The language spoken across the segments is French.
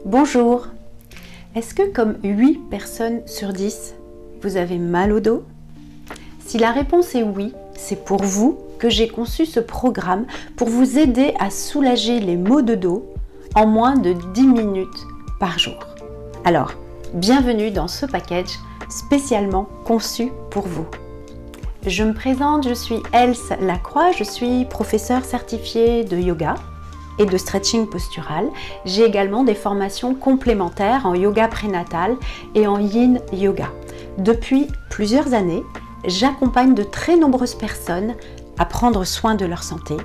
Bonjour. Est-ce que comme 8 personnes sur 10, vous avez mal au dos? Si la réponse est oui, c'est pour vous que j'ai conçu ce programme pour vous aider à soulager les maux de dos en moins de 10 minutes par jour. Alors, bienvenue dans ce package spécialement conçu pour vous. Je me présente, je suis Else Lacroix, je suis professeure certifiée de yoga et de stretching postural. J'ai également des formations complémentaires en yoga prénatal et en yin yoga. Depuis plusieurs années, j'accompagne de très nombreuses personnes à prendre soin de leur santé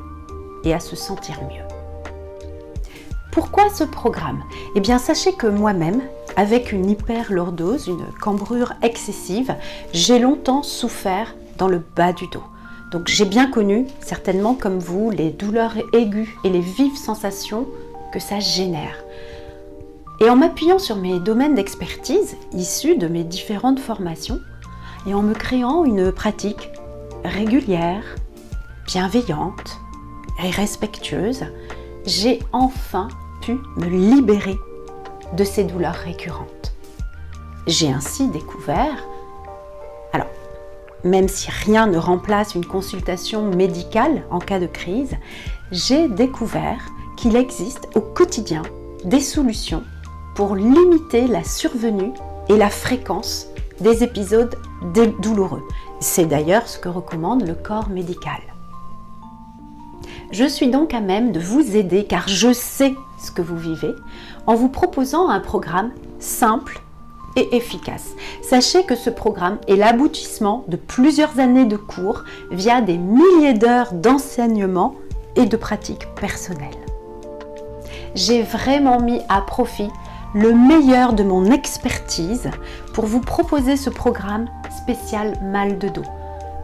et à se sentir mieux. Pourquoi ce programme? Eh bien, sachez que moi-même, avec une hyperlordose, une cambrure excessive, j'ai longtemps souffert dans le bas du dos. Donc j'ai bien connu, certainement comme vous, les douleurs aiguës et les vives sensations que ça génère. Et en m'appuyant sur mes domaines d'expertise, issus de mes différentes formations, et en me créant une pratique régulière, bienveillante et respectueuse, j'ai enfin pu me libérer de ces douleurs récurrentes. J'ai ainsi découvert, alors même si rien ne remplace une consultation médicale en cas de crise, j'ai découvert qu'il existe au quotidien des solutions pour limiter la survenue et la fréquence des épisodes douloureux. C'est d'ailleurs ce que recommande le corps médical. Je suis donc à même de vous aider car je sais ce que vous vivez en vous proposant un programme simple et efficace. Sachez que ce programme est l'aboutissement de plusieurs années de cours via des milliers d'heures d'enseignement et de pratiques personnelles. J'ai vraiment mis à profit le meilleur de mon expertise pour vous proposer ce programme spécial mal de dos.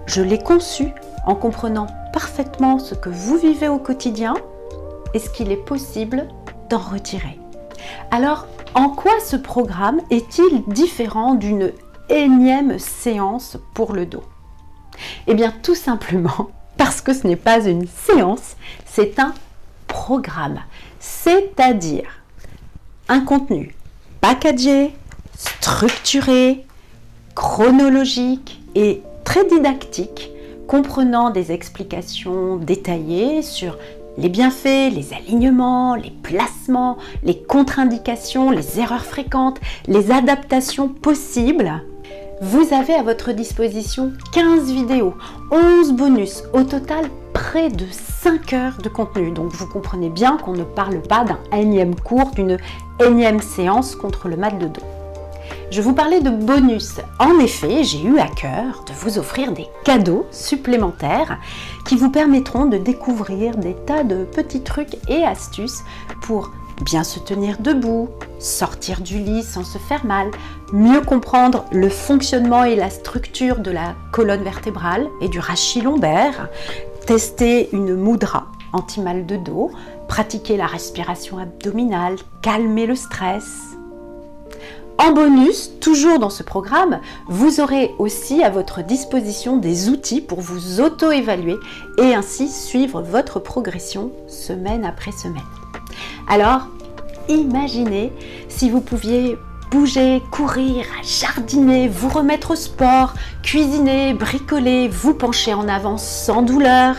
Je l'ai conçu en comprenant parfaitement ce que vous vivez au quotidien et ce qu'il est possible d'en retirer. Alors, en quoi ce programme est-il différent d'une énième séance pour le dos? Eh bien, tout simplement parce que ce n'est pas une séance, c'est un programme, c'est-à-dire un contenu packagé, structuré, chronologique et très didactique, comprenant des explications détaillées sur les bienfaits, les alignements, les placements, les contre-indications, les erreurs fréquentes, les adaptations possibles. Vous avez à votre disposition 15 vidéos, 11 bonus, au total près de 5 heures de contenu. Donc vous comprenez bien qu'on ne parle pas d'un énième cours, d'une énième séance contre le mal de dos. Je vous parlais de bonus. En effet, j'ai eu à cœur de vous offrir des cadeaux supplémentaires qui vous permettront de découvrir des tas de petits trucs et astuces pour bien se tenir debout, sortir du lit sans se faire mal, mieux comprendre le fonctionnement et la structure de la colonne vertébrale et du rachis lombaire, tester une mudra anti-mal de dos, pratiquer la respiration abdominale, calmer le stress. En bonus, toujours dans ce programme, vous aurez aussi à votre disposition des outils pour vous auto-évaluer et ainsi suivre votre progression semaine après semaine. Alors, imaginez si vous pouviez bouger, courir, jardiner, vous remettre au sport, cuisiner, bricoler, vous pencher en avant sans douleur,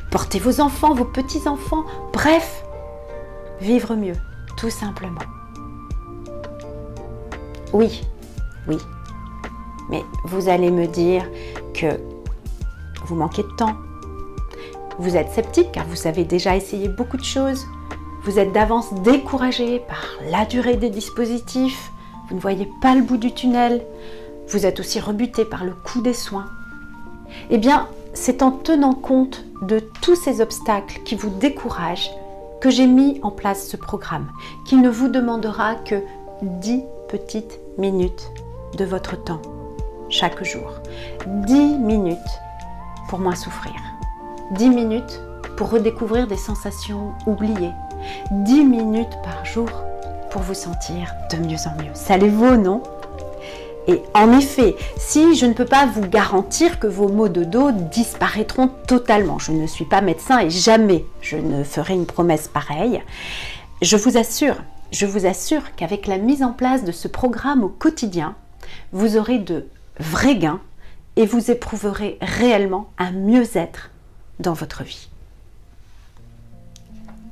porter vos enfants, vos petits-enfants, bref, vivre mieux, tout simplement. Oui, mais vous allez me dire que vous manquez de temps. Vous êtes sceptique car vous avez déjà essayé beaucoup de choses. Vous êtes d'avance découragé par la durée des dispositifs. Vous ne voyez pas le bout du tunnel. Vous êtes aussi rebuté par le coût des soins. Eh bien, c'est en tenant compte de tous ces obstacles qui vous découragent que j'ai mis en place ce programme qui ne vous demandera que 10 petites minutes de votre temps chaque jour. 10 minutes pour moins souffrir. 10 minutes pour redécouvrir des sensations oubliées. 10 minutes par jour pour vous sentir de mieux en mieux. Ça les vaut, non? Et en effet, si je ne peux pas vous garantir que vos maux de dos disparaîtront totalement, je ne suis pas médecin et jamais je ne ferai une promesse pareille, je vous assure qu'avec la mise en place de ce programme au quotidien, vous aurez de vrais gains et vous éprouverez réellement un mieux-être dans votre vie.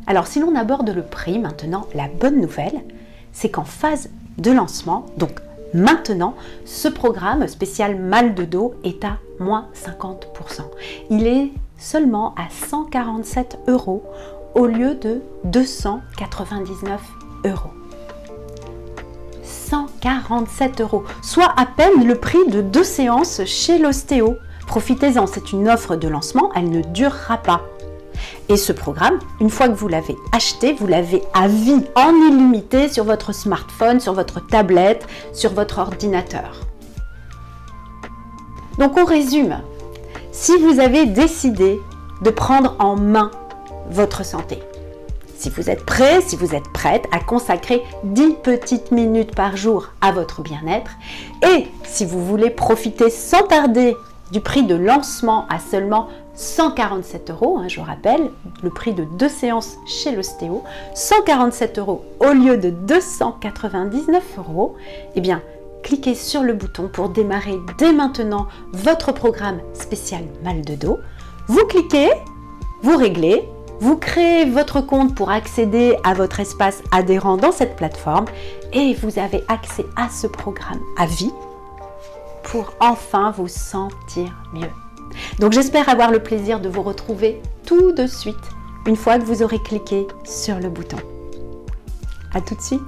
Alors si l'on aborde le prix maintenant, la bonne nouvelle, c'est qu'en phase de lancement, donc maintenant, ce programme spécial mal de dos est à moins 50%. Il est seulement à 147 € au lieu de 299 €. 147 €, soit à peine le prix de 2 séances chez l'ostéo. Profitez-en, c'est une offre de lancement, elle ne durera pas. Et ce programme, une fois que vous l'avez acheté, vous l'avez à vie, en illimité sur votre smartphone, sur votre tablette, sur votre ordinateur. Donc on résume, si vous avez décidé de prendre en main votre santé, si vous êtes prêt, si vous êtes prête à consacrer 10 petites minutes par jour à votre bien-être, et si vous voulez profiter sans tarder du prix de lancement à seulement 147 €, je rappelle, le prix de 2 séances chez l'ostéo, 147 € au lieu de 299 €, eh bien, cliquez sur le bouton pour démarrer dès maintenant votre programme spécial mal de dos. Vous cliquez, vous réglez, vous créez votre compte pour accéder à votre espace adhérent dans cette plateforme et vous avez accès à ce programme à vie pour enfin vous sentir mieux. Donc j'espère avoir le plaisir de vous retrouver tout de suite une fois que vous aurez cliqué sur le bouton. À tout de suite.